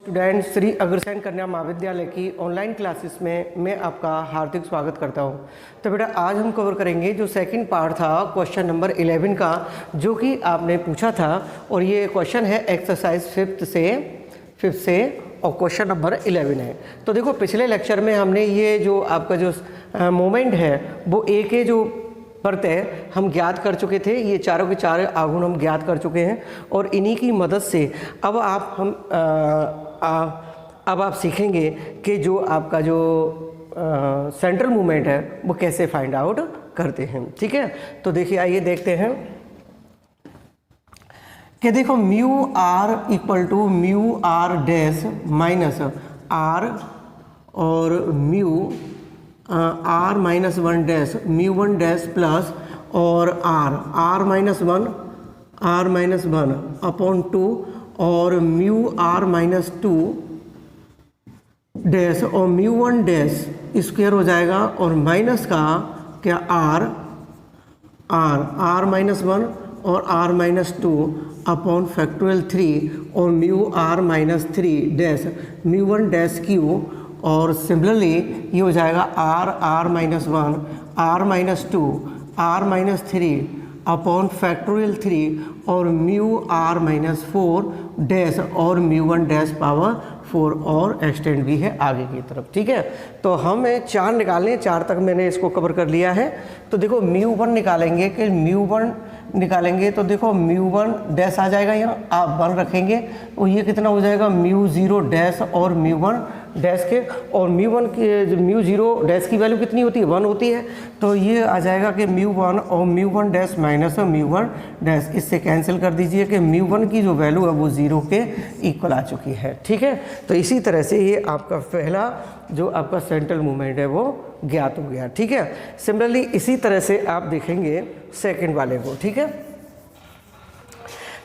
Student Shri Agrasen कन्या महाविद्यालय की ऑनलाइन क्लासेस में मैं आपका हार्दिक स्वागत करता हूं। तो बेटा आज हम कवर करेंगे जो सेकंड पार्ट था क्वेश्चन नंबर 11 का, जो कि आपने पूछा था। और ये क्वेश्चन है एक्सरसाइज 5th से और क्वेश्चन नंबर 11 है। तो देखो पिछले लेक्चर में हमने ये जो आपका जो मोमेंट है वो ए के जो प्रत्यय हम ज्ञात कर चुके थे। ये चारों के चार आघूर्ण हम ज्ञात कर चुके हैं और इन्हीं की मदद से अब आप सीखेंगे कि जो आपका जो सेंट्रल मूवमेंट है वो कैसे फाइंड आउट करते हैं। ठीक है, तो देखिए आइए देखते हैं कि देखो mu r equal to mu r dash minus r और mu r minus 1 dash mu 1 dash plus और आर माइनस 1 अपॉन 2 और म्यू आर माइनस 2 डैश और म्यू 1 डैश स्क्वायर हो जाएगा और माइनस का क्या आर माइनस 1 और आर माइनस 2 अपॉन फैक्टोरियल 3 और mu r minus 3 dash mu 1 dash q और सिमिलरली ये हो जाएगा r minus 1 r minus 2 r minus 3 upon factorial 3 और म्यू आर माइनस 4 डैश और म्यू 1 डैश पावर 4 और एक्सटेंड भी है आगे की तरफ। ठीक है, तो हमें 4 निकालने, 4 तक मैंने इसको कवर कर लिया है। तो देखो म्यू 1 निकालेंगे कि म्यू 1 निकालेंगे तो देखो म्यू 1 डैश आ जाएगा, यहाँ आप 1 रखेंगे तो ये कितना हो जाएगा म्यू 0 डैश और म्यू 1 डैश के, और म्यू 1 की म्यू 0 डैश की वैल्यू कितनी होती है 1 होती है। तो ये आ जाएगा कि म्यू 1 और mu 1 dash minus mu 1 dash, इससे कैंसिल कर दीजिए कि म्यू 1 की जो वैल्यू है वो 0 के इक्वल आ चुकी है। ठीक है, तो इसी तरह से ये आपका पहला जो आपका सेंट्रल मूवमेंट है वो ज्ञात हो गया। ठीक है, सिमिलरली इसी तरह से आप देखेंगे सेकंड वाले को। ठीक है,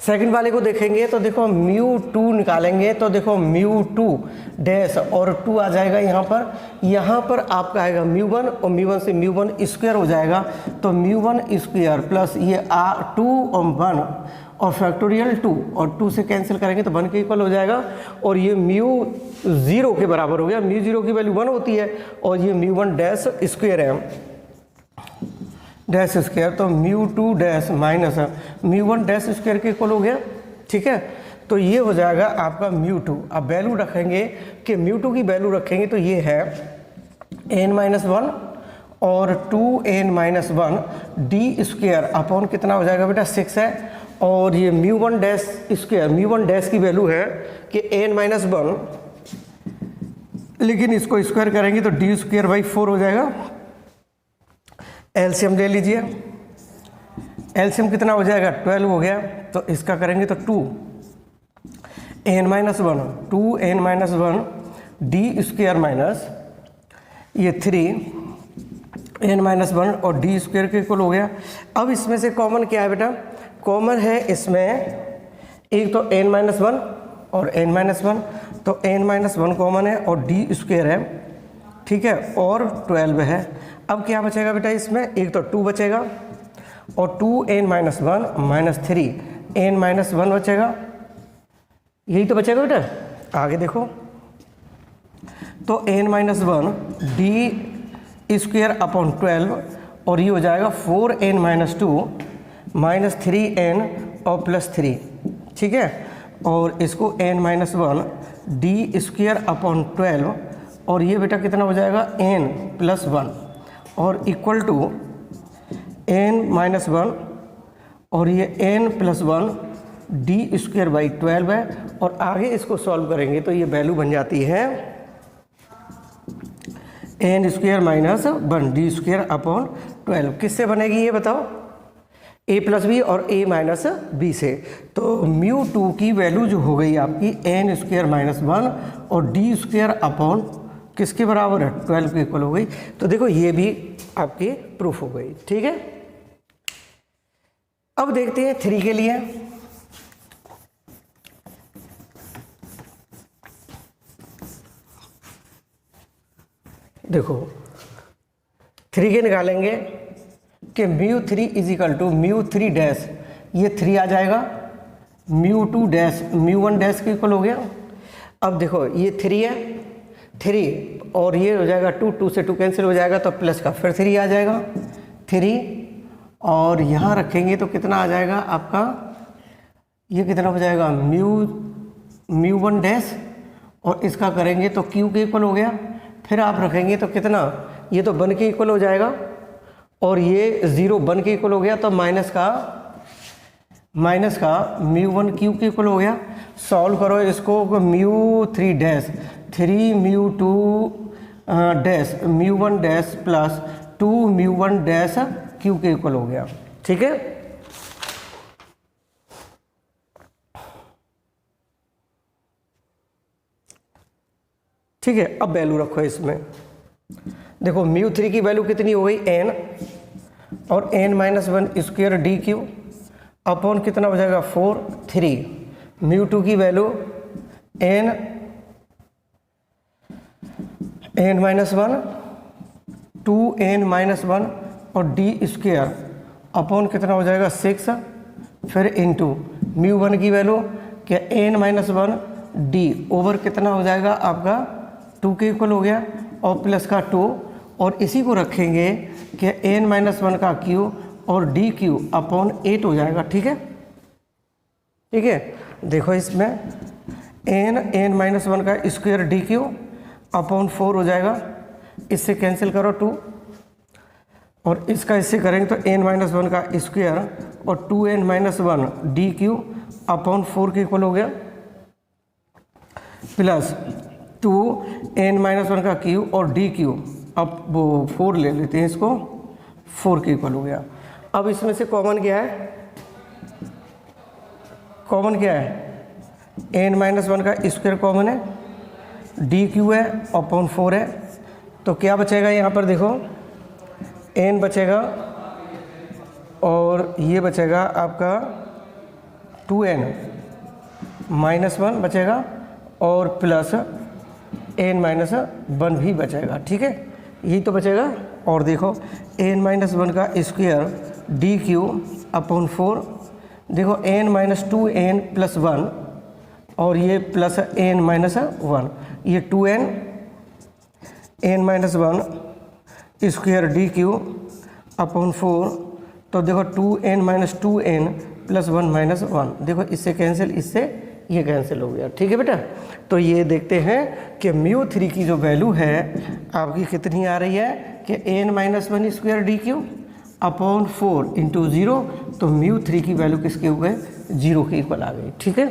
सेकंड वाले को देखेंगे तो देखो म्यू 2 निकालेंगे तो देखो म्यू 2 डैश और 2 आ जाएगा यहाँ पर आपका आएगा म्यू 1 और म्यू 1 से म्यू 1 स्क्वायर हो जाएगा तो म्यू 1 स्क्वायर प्लस ये 2 और 1 और फैक्टोरियल 2 और 2 से कैंसिल करेंगे तो 1 के इक्वल हो जाएगा और ये म्यू 0 के बराबर हो गया। म्यू 0 की वैल्यू 1 होती है और ये म्यू 1 डैश स्क्वायर है डैश स्क्वायर, तो mu 2 dash minus mu 1 dash square के इक्वल हो गया। ठीक है, तो ये हो जाएगा आपका म्यू 2। अब वैल्यू रखेंगे कि म्यू 2 की वैल्यू रखेंगे तो ये है n-1 और 2n-1 डी स्क्वायर अपॉन कितना हो जाएगा बेटा 6 है और ये mu 1 dash square mu 1 dash की वैल्यू है कि n-1, लेकिन इसको स्क्वायर करेंगे तो डी स्क्वायर बाई 4 हो जाएगा। एलसीएम ले लीजिए, एलसीएम कितना हो जाएगा 12 हो गया, तो इसका करेंगे तो 2n-1 डी स्क्वायर माइनस ये 3n-1 और डी स्क्वायर के इक्वल हो गया। अब इसमें से कॉमन क्या है बेटा, कॉमन है इसमें एक तो n-1 और n-1, तो n-1 कॉमन है और डी स्क्वायर है। ठीक है, और 12 है। अब क्या बचेगा बेटा इसमें, एक तो 2 बचेगा और 2n-1 माइनस 3n-1 बचेगा, यही तो बचेगा बेटा। आगे देखो तो n-1 डी स्क्वायर अपॉन 12 और ये हो जाएगा 4n-2 माइनस 3n और प्लस 3। ठीक है, और इसको n-1 डी स्क्वायर अपॉन 12 और ये बेटा कितना हो जाएगा n प्लस 1 और इक्वल टू n-1 और ये n plus 1 D square by 12 है। और आगे इसको सॉल्व करेंगे तो ये वैल्यू बन जाती है n square minus 1 D square upon 12। किससे बनेगी ये बताओ, a प्लस बी और a माइनस बी से। तो म्यू 2 की वैल्यू जो हो गई आपकी n स्क्वायर माइनस 1 और डी स्क्वायर अपॉन किसके बराबर है 12 के इक्वल हो गई। तो देखो ये भी आपकी प्रूफ हो गई। ठीक है, अब देखते हैं 3 के लिए। देखो 3 के निकालेंगे कि mu 3 is equal to mu 3 dash, ये 3 आ जाएगा म्यू 2 डैश म्यू 1 डैश के इक्वल हो गया। अब देखो ये 3 है, 3 और ये हो जाएगा 2, 2 से 2 कैंसिल हो जाएगा तो प्लस का फिर 3 आ जाएगा, 3 और यहाँ रखेंगे तो कितना आ जाएगा आपका, ये कितना हो जाएगा म्यू 1 डैश और इसका करेंगे तो क्यू के इक्वल हो गया। फिर आप रखेंगे तो कितना, ये तो 1 के इक्वल हो जाएगा और ये 0 1 के इक्वल हो गया तो माइनस का म्यू 1 क्यू के इक्वल हो गया। सॉल्व करो इसको, mu 3 dash 3 mu 2 dash mu 1 dash plus 2 mu 1 dash Q के इक्वल हो गया। ठीक है, ठीक है। अब वैल्यू रखो इसमें, देखो म्यू 3 की वैल्यू कितनी हो गई n और n minus 1 square D Q upon कितना हो जाएगा 4 3 म्यू 2 की value n minus 1 2n minus 1 और डी स्क्वायर अपॉन कितना हो जाएगा 6 फिर इनटू म्यू 1 की वैल्यू क्या n माइनस 1 डी ओवर कितना हो जाएगा आपका 2 के इक्वल हो गया और प्लस का 2 और इसी को रखेंगे कि n माइनस 1 का क्यू और डी क्यू अपॉन 8 हो जाएगा। ठीक है, ठीक है। देखो इसमें n माइनस 1 का स्क्वायर डी क्यू अपॉन 4 हो जाएगा, इससे कैंसिल करो 2 और इसका इससे करेंगे तो n माइनस 1 का स्क्वायर और 2n minus 1 D Q upon 4 के इक्वल हो गया प्लस 2n माइनस 1 का क्यू और डी क्यू, अब वो 4 ले लेते हैं इसको, 4 के इक्वल हो गया। अब इसमें से कॉमन क्या है, कॉमन क्या है n माइनस 1 का स्क्वायर कॉमन है, डी क्यू है अपॉन 4 है, तो क्या बचेगा यहाँ पर देखो n बचेगा और ये बचेगा आपका 2n माइनस 1 बचेगा और प्लस n माइनस 1 भी बचेगा। ठीक है, यही तो बचेगा। और देखो n माइनस 1 का स्क्वायर डी क्यू अपॉन 4, देखो n माइनस 2n प्लस 1 और ये प्लस n माइनस 1, ये 2n n minus 1 square D Q upon 4, तो देखो 2n minus 2n plus 1 minus 1, देखो इससे कैंसिल, इससे ये कैंसिल हो गया। ठीक है बेटा, तो ये देखते हैं कि म्यू 3 की जो वैल्यू है आपकी कितनी आ रही है कि n minus 1 square D Q upon 4 into 0, तो म्यू 3 की वैल्यू किसके हो गए 0 के इक्वल आ गई। ठीक है,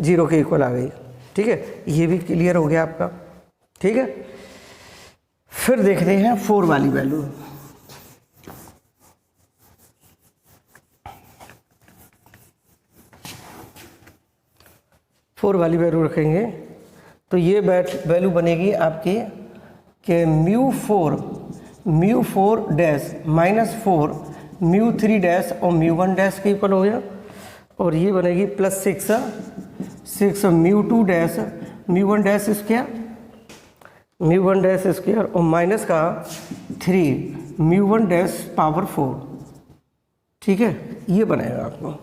0 के इक्वल आ गई। ठीक है, ये भी क्लियर हो गया आपका। ठीक है, फिर देखते हैं 4 वाली वैल्यू। फोर वाली वैल्यू रखेंगे तो ये वैल्यू बनेगी आपकी कि mu 4 dash minus 4 mu 3 dash और म्यू 1 डैश के इक्वल हो गया और ये बनेगी plus 6 mu 2 dash mu 1 dash square और माइनस का 3 म्यू 1 डैश पावर 4। ठीक है, ये बनेगा आपको।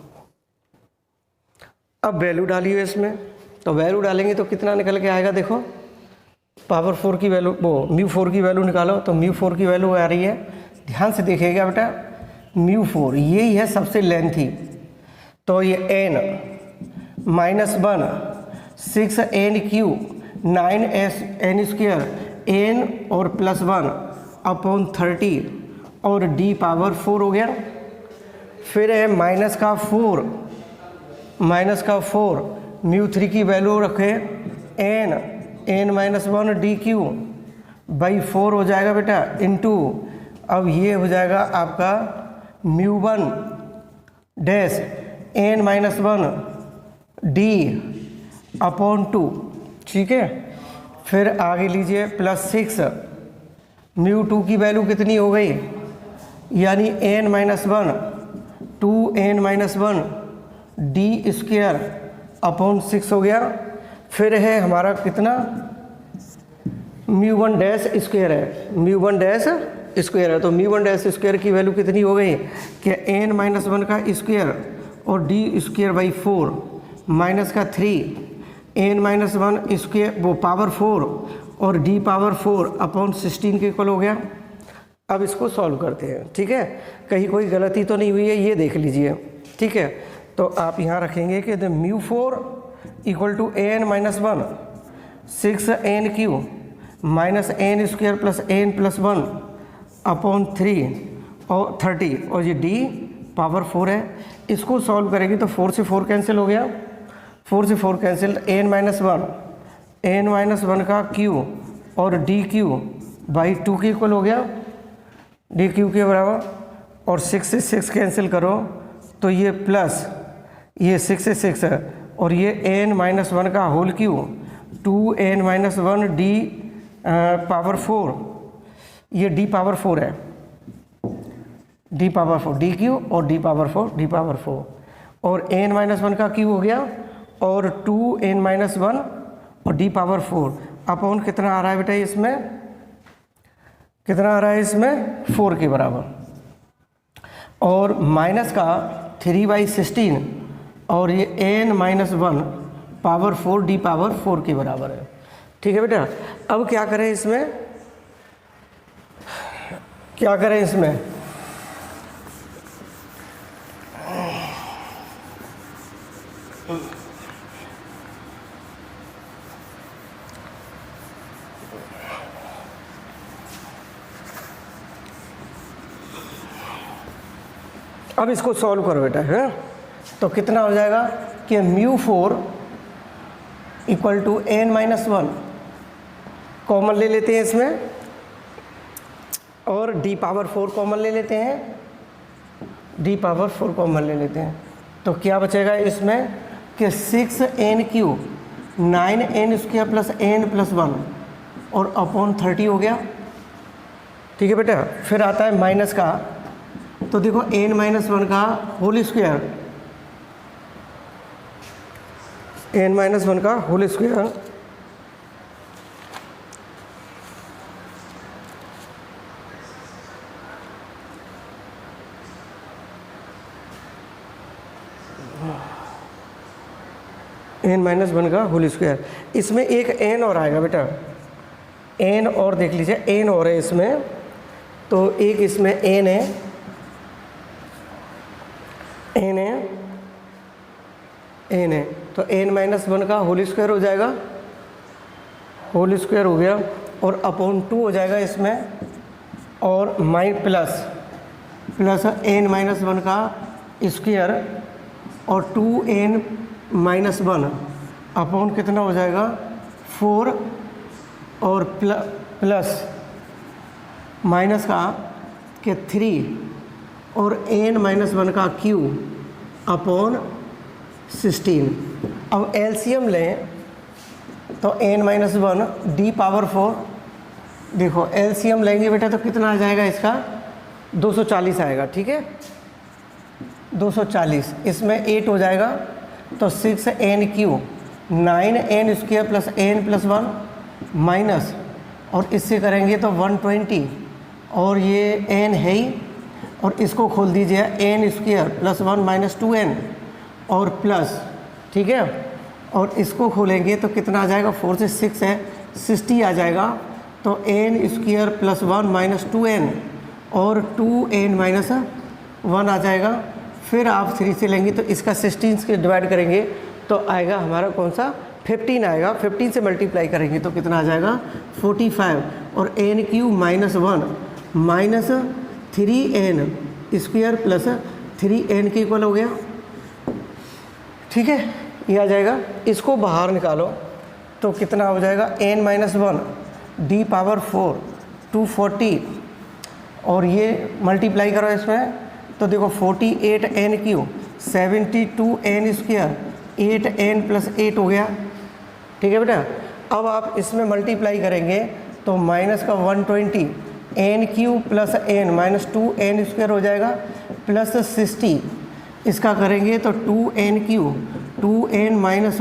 अब वैल्यू डालिए इसमें, तो वैल्यू डालेंगे तो कितना निकल के आएगा, देखो पावर 4 की वैल्यू, वो म्यू 4 की वैल्यू निकालो तो म्यू 4 की वैल्यू आ रही है, ध्यान से देखिएगा बेटा, म्यू 4 यही है सबसे लेंथी, तो ये n minus 1 6n Q 9n square n और प्लस 1 अपॉन 30 और d पावर 4 हो गया। फिर है माइनस का 4 म्यू 3 की वैल्यू रखे n minus 1 D Q by 4 हो जाएगा बेटा इनटू, अब ये हो जाएगा आपका mu 1 dash n minus 1 D upon 2। ठीक है, फिर आगे लीजिए प्लस 6 म्यू 2 की वैल्यू कितनी हो गई, यानी n minus 1 2n minus 1 D square upon 6 हो गया। फिर है हमारा कितना म्यू 1 डैश स्क्वायर है, म्यू 1 डैश स्क्वायर है, तो म्यू 1 डैश स्क्वायर की वैल्यू कितनी हो गई कि n माइनस 1 का स्क्वायर और डी स्क्वायर बाई 4 माइनस का 3 एन माइनस वन स्क्वायर वो पावर 4 और डी पावर 4 अपॉन 16 के इक्वल हो गया। अब इसको सॉल्व करते हैं, ठीक है। कहीं कोई गलती तो नहीं हुई है, ये देख लीजिए, ठीक है। तो आप यहाँ रखेंगे कि the mu 4 equal to n minus 1 6n³ minus n square plus n plus 1 upon 3 और 30 और ये डी पावर 4 है। इसको सॉल्व करेंगे तो 4 से 4 कैंसिल हो गया, 4 से 4 कैंसिल, एन माइनस वन का क्यू और डी क्यू बाई 2 के इक्वल हो गया, डी क्यू के बराबर। और 6 से 6 कैंसिल करो तो ये प्लस ये 6 से 6 है और ये एन माइनस वन का whole q 2n minus 1 d power 4, ये डी पावर 4 है, डी पावर 4 डी क्यू और डी पावर 4 और n माइनस 1 का क्यू हो गया और 2n माइनस 1 और डी पावर 4 अपॉन कितना आ रहा है बेटा, इसमें कितना आ रहा है, इसमें 4 के बराबर और माइनस का 3/16 और ये n minus 1 power 4 D power 4 के बराबर है, ठीक है बेटा। अब क्या करें इसमें, क्या करें इसमें, अब इसको सॉल्व करो बेटा, है तो कितना हो जाएगा कि mu 4 equal to n minus 1 common ले लेते हैं इसमें और डी पावर 4 कॉमन ले लेते हैं, डी पावर 4 कॉमन ले लेते हैं तो क्या बचेगा इसमें कि 6n³ 9n² plus n plus 1 और अपॉन 30 हो गया, ठीक है बेटा। फिर आता है माइनस का, तो देखो n माइनस 1 का होल स्क्वायर, n माइनस 1 का होल स्क्वायर n माइनस 1 का होल स्क्वायर, इसमें एक n और आएगा बेटा, n और देख लीजिए, n और है इसमें, तो एक इसमें n है, n है, n है, तो n माइनस 1 का होल स्क्वायर हो जाएगा, होल स्क्वायर हो गया और अपॉन 2 हो जाएगा इसमें और प्लस n माइनस 1 का स्क्वायर और 2n माइनस 1 अपॉन कितना हो जाएगा 4 और प्लस माइनस का के 3 और n माइनस 1 का क्यू अपॉन 16। अब एलसीएम लें तो n माइनस 1 डी पावर 4, देखो एलसीएम लेंगे बेटा तो कितना आ जाएगा इसका 240 आएगा, ठीक है 240, इसमें 8 हो जाएगा तो 6n³ 9n² plus n plus 1 minus और इससे करेंगे तो 120 और ये n है ही और इसको खोल दीजिए n² प्लस 1 माइनस 2n और प्लस, ठीक है, और इसको खोलेंगे तो कितना आ जाएगा, 4 से 6 है 60 आ जाएगा तो n² प्लस 1 माइनस 2n और 2n माइनस 1 आ जाएगा। फिर आप 3 से लेंगे तो इसका 16 से डिवाइड करेंगे तो आएगा हमारा कौन सा 15 आएगा, 15 से मल्टीप्लाई करेंगे तो कितना आ जाएगा 45 और n³ minus 1 minus 3n² plus 3n के इक्वल हो गया, ठीक है, ये आ जाएगा। इसको बाहर निकालो तो कितना हो जाएगा n माइनस 1 डी पावर 4 240 और ये मल्टीप्लाई करो इसमें तो देखो 48n³ 72n² 8n प्लस 8 हो गया, ठीक है बेटा। अब आप इसमें मल्टीप्लाई करेंगे तो माइनस का 120 n³ plus n minus 2n² हो जाएगा प्लस 60, इसका करेंगे तो 2n³ 2n minus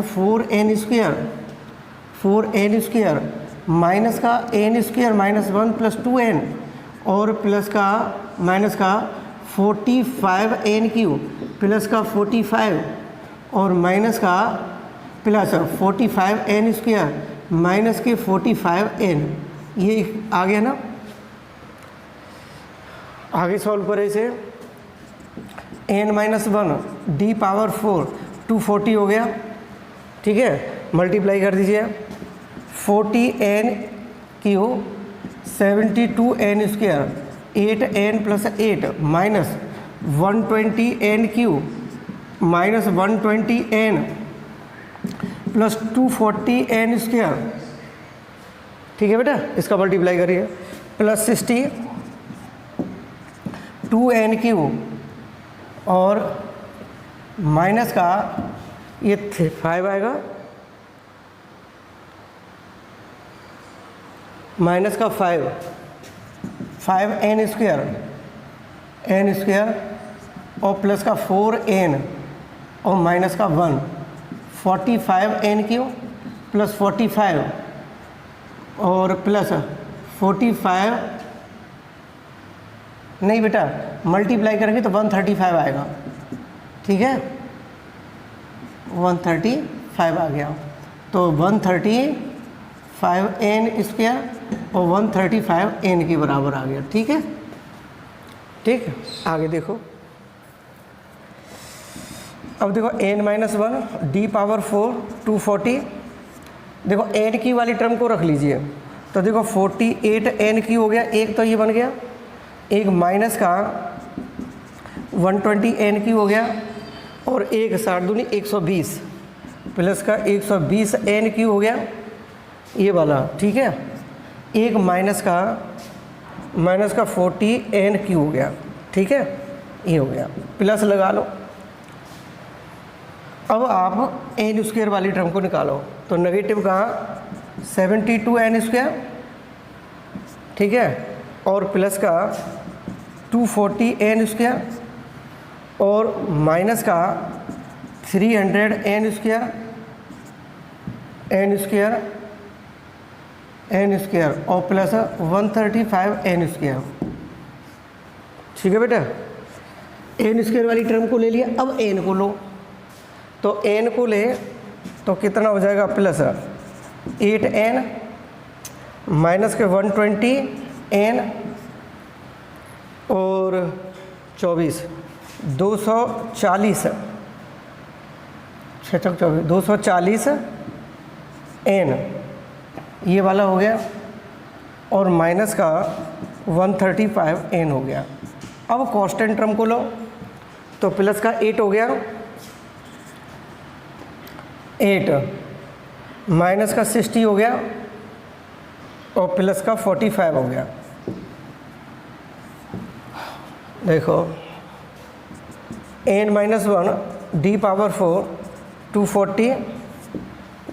4n² minus का n² माइनस 1 प्लस 2n और प्लस का माइनस का 45n³ प्लस का 45 और माइनस का प्लस 45n² माइनस के 45n, ये आ गया ना। आगे सॉल्व करें इसे, n-1 d⁴ 240 हो गया, ठीक है। मल्टीप्लाई कर दीजिए, 40n³ 72n² 8n + 8 minus 120n³ minus 120n plus 240n², ठीक है बेटा। इसका मल्टीप्लाई करिए, प्लस 62n³ और माइनस का ये 5 आएगा, माइनस का 5n² और प्लस का 4n और माइनस का 1, 45n³ प्लस 45 और प्लस 45 नहीं बेटा, मल्टीप्लाई करेंगे तो 135 आएगा, ठीक है। 135 आ गया, तो 135n² और 135n के बराबर आ गया, ठीक है। ठीक है, आगे देखो। अब देखो n-1 d⁴ 240, देखो n³ वाली टर्म को रख लीजिए, तो देखो 48n³ हो गया, एक तो ये बन गया, एक माइनस का 120n³ हो गया और एक 60 दूनी 120 प्लस का 120n³ हो गया, ये वाला, ठीक है। एक माइनस का 40n³ हो गया, ठीक है, ये हो गया, प्लस लगा लो। अब आप n² वाली टर्म को निकालो, तो नेगेटिव का 72n², ठीक है, और प्लस का 240n² और माइनस का 300n² और प्लस 135n², ठीक है बेटा। n² वाली टर्म को ले लिया, अब n को लो, तो n को ले तो कितना हो जाएगा, प्लस 8n माइनस के 120n और 24 240 240n, ये वाला हो गया, और माइनस का 135n हो गया। अब कांस्टेंट टर्म को लो, तो प्लस का 8 हो गया, 8 माइनस का 60 हो गया और प्लस का 45 हो गया। देखो n-1 d⁴ 240,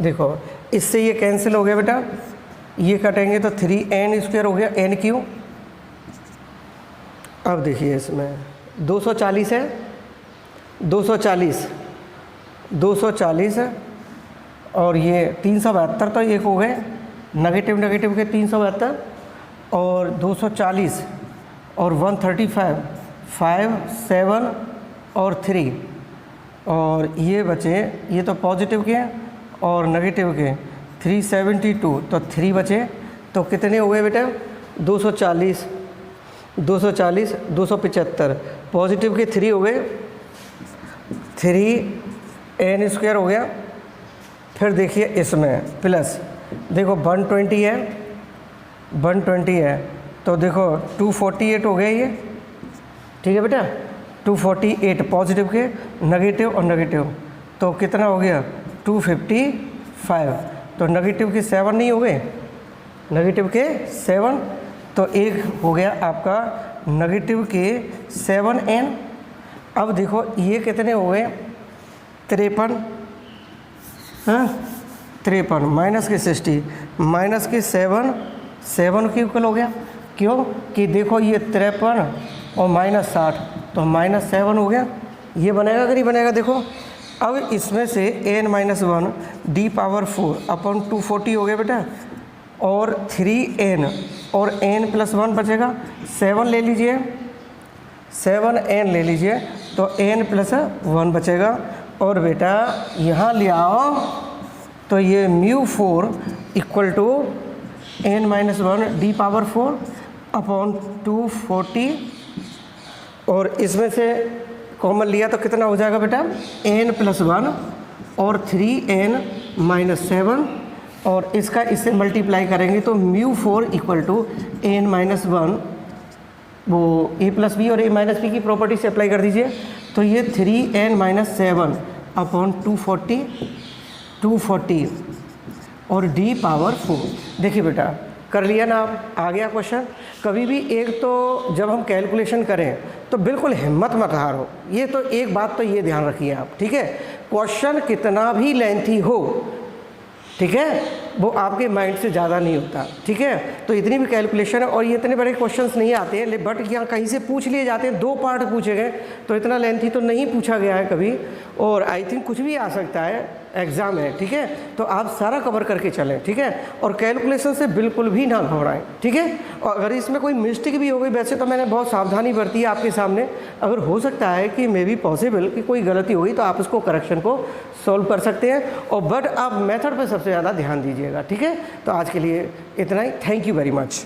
देखो इससे ये कैंसिल हो गया बेटा, ये कटेंगे तो 3n² हो गया n³। अब देखिए इसमें 240 है, 240 और ये 372, तो एक हो गए नेगेटिव के 372 और 240 और 135 5 7 और 3, और ये बचे, ये तो पॉजिटिव के और नेगेटिव के 372, तो 3 बचे, तो कितने हो गए बेटा, 240 275, पॉजिटिव के 3 हो गए, 3n² हो गया। फिर देखिए इसमें प्लस, देखो 120 है, तो देखो 248 हो गया ये, ठीक है बेटा। 248 पॉजिटिव के, नेगेटिव और नेगेटिव, तो कितना हो गया 255, तो नेगेटिव के 7 नहीं हो गए, नेगेटिव के 7, तो एक हो गया आपका नेगेटिव के 7n। अब देखो ये कितने हो गए 53, हाँ 53 माइनस के 60 माइनस के 7 के इक्वल हो गया, क्यों कि देखो ये 53 और माइनस 60, तो -7 हो गया, ये बनेगा कि नहीं बनेगा। देखो अब इसमें से n-1 d⁴ 240 हो गया बेटा, और 3n और n+1 बचेगा, 7 ले लीजिए, 7n ले लीजिए, तो n+1 बचेगा। और बेटा यहाँ ले आओ तो ये mu 4 equal to n-1 d power 4 upon 240, और इसमें से कॉमन लिया तो कितना हो जाएगा बेटा, n+1 और 3n-7, और इसका इससे मल्टीप्लाई करेंगे तो म्यू 4 इक्वल टू n-1, वो a+b और a-b की प्रॉपर्टी से अप्लाई कर दीजिए, तो ये 3n-7 अपॉन 240 और d पावर 4। देखिए बेटा, कर लिया ना आप, आ गया क्वेश्चन। कभी भी एक तो जब हम कैलकुलेशन करें तो बिल्कुल हिम्मत मत हारो, ये तो एक बात तो ये ध्यान रखिए आप, ठीक है। क्वेश्चन कितना भी लेंथी हो, ठीक है, वो आपके माइंड से ज़्यादा नहीं होता, ठीक है। तो इतनी भी कैलकुलेशन है और ये इतने बड़े क्वेश्चंस नहीं आते हैं, बट यहाँ कहीं से पूछ लिए जाते हैं, 2 पार्ट पूछे गए, तो इतना लेंथी तो नहीं पूछा गया है कभी, और आई थिंक कुछ भी आ सकता है, एग्ज़ाम है, ठीक है। तो आप सारा कवर करके चलें, ठीक है, और कैलकुलेशन से बिल्कुल भी ना घबराएं, ठीक है। और अगर इसमें कोई मिस्टेक भी हो गई, वैसे तो मैंने बहुत सावधानी बरती है आपके सामने, अगर हो सकता है कि मे बी पॉसिबल कि कोई गलती हो गई तो आप उसको करेक्शन को सॉल्व कर सकते हैं, और बट आप मेथड पर सबसे ज़्यादा ध्यान दीजिएगा, ठीक है। तो आज के लिए इतना ही, थैंक यू वेरी मच।